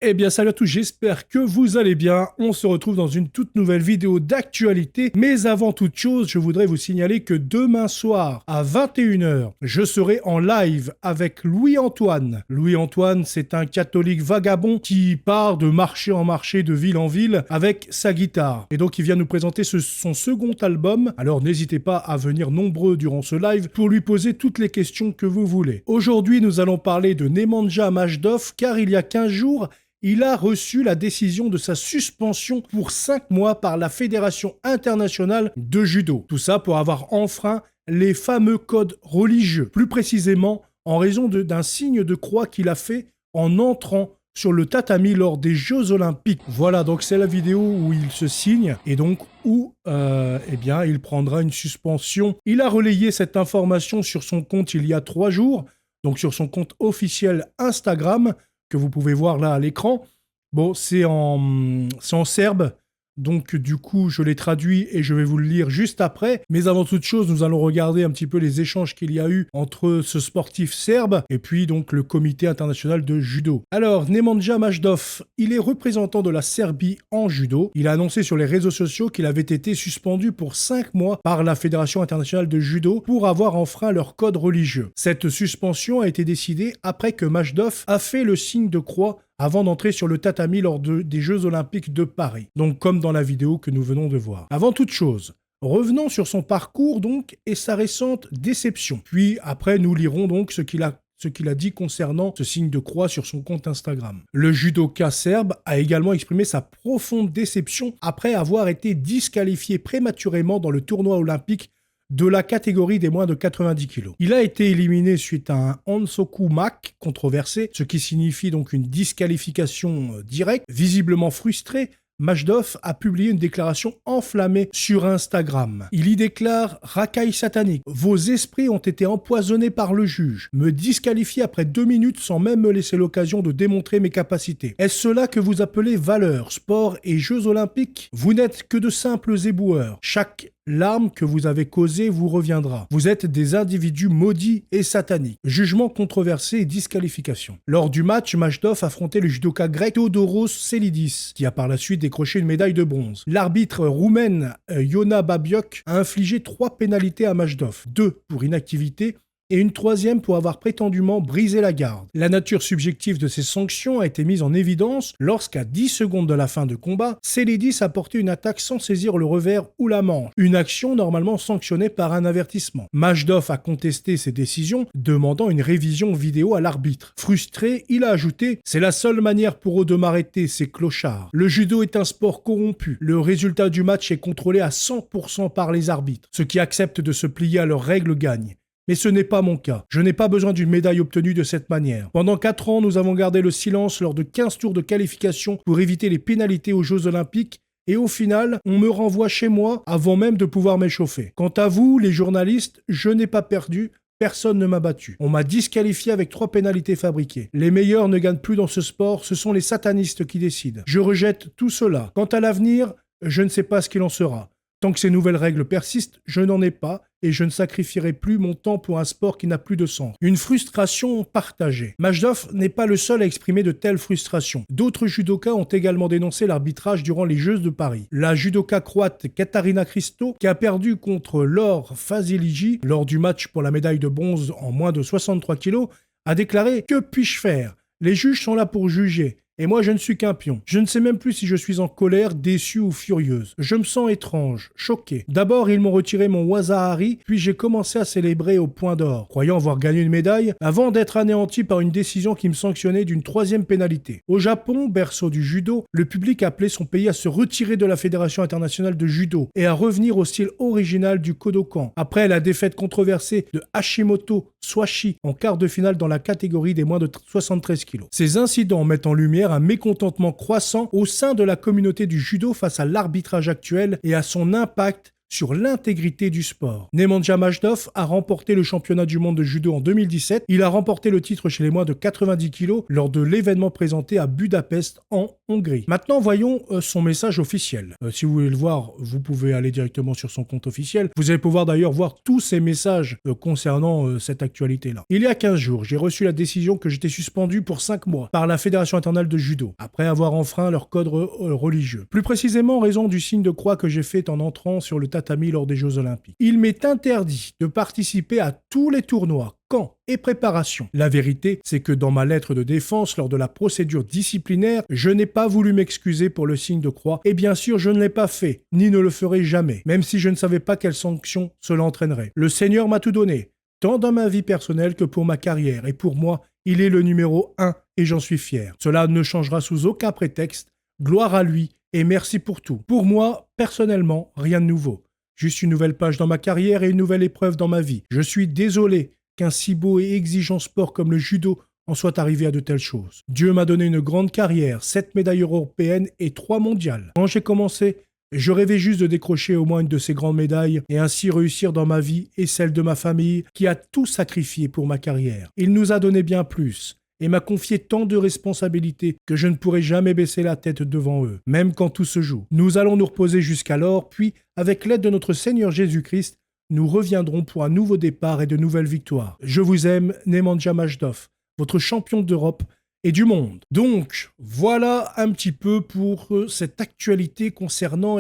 Eh bien salut à tous, j'espère que vous allez bien. On se retrouve dans une toute nouvelle vidéo d'actualité. Mais avant toute chose, je voudrais vous signaler que demain soir, à 21 h, je serai en live avec Louis-Antoine. Louis-Antoine, c'est un catholique vagabond qui part de marché en marché, de ville en ville, avec sa guitare. Et donc il vient nous présenter son second album. Alors n'hésitez pas à venir nombreux durant ce live pour lui poser toutes les questions que vous voulez. Aujourd'hui, nous allons parler de Nemanja Majdov, car il y a 15 jours, il a reçu la décision de sa suspension pour 5 mois par la Fédération internationale de judo. Tout ça pour avoir enfreint les fameux codes religieux. Plus précisément, en raison d'un signe de croix qu'il a fait en entrant sur le tatami lors des Jeux Olympiques. Voilà, donc c'est la vidéo où il se signe et donc où il prendra une suspension. Il a relayé cette information sur son compte il y a 3 jours, donc sur son compte officiel Instagram, que vous pouvez voir là à l'écran. Bon, c'est en serbe, donc du coup, je l'ai traduit et je vais vous le lire juste après. Mais avant toute chose, nous allons regarder un petit peu les échanges qu'il y a eu entre ce sportif serbe et puis donc le comité international de judo. Alors, Nemanja Majdov, il est représentant de la Serbie en judo. Il a annoncé sur les réseaux sociaux qu'il avait été suspendu pour 5 mois par la Fédération internationale de judo pour avoir enfreint leur code religieux. Cette suspension a été décidée après que Majdov a fait le signe de croix avant d'entrer sur le tatami lors des Jeux Olympiques de Paris. Donc comme dans la vidéo que nous venons de voir. Avant toute chose, revenons sur son parcours donc et sa récente déception. Puis après nous lirons donc ce qu'il a dit concernant ce signe de croix sur son compte Instagram. Le judoka serbe a également exprimé sa profonde déception après avoir été disqualifié prématurément dans le tournoi olympique de la catégorie des moins de 90 kg. Il a été éliminé suite à un Hansoku Mak controversé, ce qui signifie donc une disqualification directe. Visiblement frustré, Majdov a publié une déclaration enflammée sur Instagram. Il y déclare « Racaille satanique, vos esprits ont été empoisonnés par le juge. Me disqualifier après 2 minutes sans même me laisser l'occasion de démontrer mes capacités. Est-ce cela que vous appelez valeur, sport et Jeux olympiques? Vous n'êtes que de simples éboueurs. Chaque larme que vous avez causée vous reviendra. Vous êtes des individus maudits et sataniques. » Jugement controversé et disqualification. Lors du match, Majdov affrontait le judoka grec Theodoros Selidis, qui a par la suite décroché une médaille de bronze. L'arbitre roumaine Iona Babiok a infligé 3 pénalités à Majdov, 2 pour inactivité et une 3e pour avoir prétendument brisé la garde. La nature subjective de ces sanctions a été mise en évidence lorsqu'à 10 secondes de la fin de combat, Selidis a porté une attaque sans saisir le revers ou la manche, une action normalement sanctionnée par un avertissement. Majdov a contesté ces décisions, demandant une révision vidéo à l'arbitre. Frustré, il a ajouté « C'est la seule manière pour eux de m'arrêter, ces clochards. Le judo est un sport corrompu. Le résultat du match est contrôlé à 100% par les arbitres. Ceux qui acceptent de se plier à leurs règles gagnent. Mais ce n'est pas mon cas. Je n'ai pas besoin d'une médaille obtenue de cette manière. Pendant 4 ans, nous avons gardé le silence lors de 15 tours de qualification pour éviter les pénalités aux Jeux Olympiques et au final, on me renvoie chez moi avant même de pouvoir m'échauffer. Quant à vous, les journalistes, je n'ai pas perdu. Personne ne m'a battu. On m'a disqualifié avec 3 pénalités fabriquées. Les meilleurs ne gagnent plus dans ce sport, ce sont les satanistes qui décident. Je rejette tout cela. Quant à l'avenir, je ne sais pas ce qu'il en sera. Tant que ces nouvelles règles persistent, je n'en ai pas et je ne sacrifierai plus mon temps pour un sport qui n'a plus de sens. Une frustration partagée. Majdov n'est pas le seul à exprimer de telles frustrations. D'autres judokas ont également dénoncé l'arbitrage durant les Jeux de Paris. La judoka croate Katarina Christo, qui a perdu contre Laure Fasiligi lors du match pour la médaille de bronze en moins de 63 kg, a déclaré « Que puis-je faire? Les juges sont là pour juger. Et moi, je ne suis qu'un pion. Je ne sais même plus si je suis en colère, déçue ou furieuse. Je me sens étrange, choqué. D'abord, ils m'ont retiré mon waza-hari, puis j'ai commencé à célébrer au point d'or, croyant avoir gagné une médaille, avant d'être anéanti par une décision qui me sanctionnait d'une 3e pénalité. Au Japon, berceau du judo, le public appelait son pays à se retirer de la Fédération internationale de judo et à revenir au style original du Kodokan, après la défaite controversée de Hashimoto Swashi en quart de finale dans la catégorie des moins de 73 kg. Ces incidents mettent en lumière un mécontentement croissant au sein de la communauté du judo face à l'arbitrage actuel et à son impact sur l'intégrité du sport. Nemanja Majdov a remporté le championnat du monde de judo en 2017. Il a remporté le titre chez les moins de 90 kg lors de l'événement présenté à Budapest en Hongrie. Maintenant, voyons son message officiel. Si vous voulez le voir, vous pouvez aller directement sur son compte officiel. Vous allez pouvoir d'ailleurs voir tous ses messages concernant cette actualité-là. Il y a 15 jours, j'ai reçu la décision que j'étais suspendu pour 5 mois par la Fédération internationale de judo, après avoir enfreint leur code religieux. Plus précisément en raison du signe de croix que j'ai fait en entrant sur le tatami lors des Jeux Olympiques. Il m'est interdit de participer à tous les tournois, camps et préparations. La vérité, c'est que dans ma lettre de défense, lors de la procédure disciplinaire, je n'ai pas voulu m'excuser pour le signe de croix, et bien sûr, je ne l'ai pas fait, ni ne le ferai jamais, même si je ne savais pas quelles sanctions cela entraînerait. Le Seigneur m'a tout donné, tant dans ma vie personnelle que pour ma carrière, et pour moi, il est le numéro 1, et j'en suis fier. Cela ne changera sous aucun prétexte. Gloire à lui, et merci pour tout. Pour moi, personnellement, rien de nouveau. Juste une nouvelle page dans ma carrière et une nouvelle épreuve dans ma vie. Je suis désolé qu'un si beau et exigeant sport comme le judo en soit arrivé à de telles choses. Dieu m'a donné une grande carrière, 7 médailles européennes et 3 mondiales. Quand j'ai commencé, je rêvais juste de décrocher au moins une de ces grandes médailles et ainsi réussir dans ma vie et celle de ma famille qui a tout sacrifié pour ma carrière. Il nous a donné bien plus et m'a confié tant de responsabilités que je ne pourrai jamais baisser la tête devant eux, même quand tout se joue. Nous allons nous reposer jusqu'alors, puis, avec l'aide de notre Seigneur Jésus-Christ, nous reviendrons pour un nouveau départ et de nouvelles victoires. Je vous aime, Nemanja Majdov, votre champion d'Europe et du monde. Donc, voilà un petit peu pour cette actualité concernant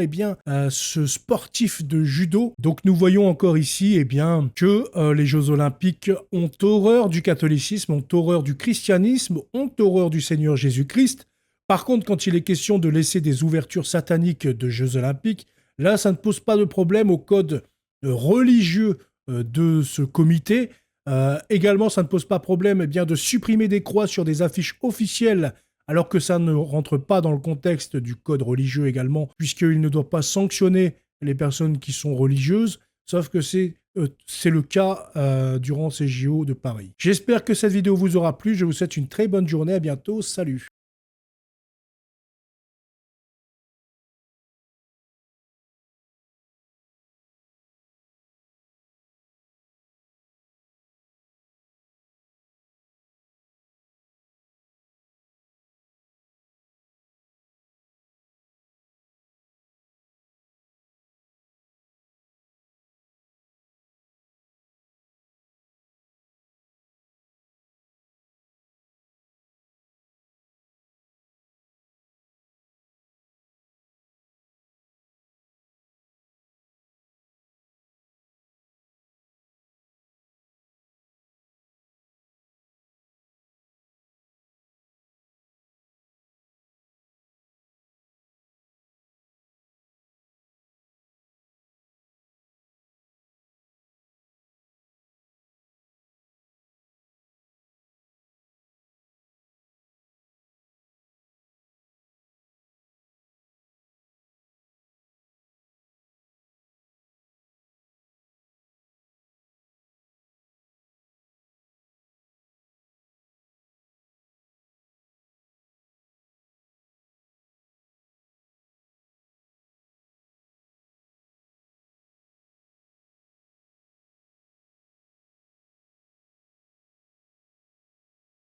ce sportif de judo. Donc, nous voyons encore ici que les Jeux Olympiques ont horreur du catholicisme, ont horreur du christianisme, ont horreur du Seigneur Jésus-Christ. Par contre, quand il est question de laisser des ouvertures sataniques de Jeux Olympiques, là, ça ne pose pas de problème au code religieux de ce comité. Également, ça ne pose pas problème de supprimer des croix sur des affiches officielles, alors que ça ne rentre pas dans le contexte du code religieux également, puisqu'il ne doit pas sanctionner les personnes qui sont religieuses, sauf que c'est le cas durant ces JO de Paris. J'espère que cette vidéo vous aura plu, je vous souhaite une très bonne journée, à bientôt, salut.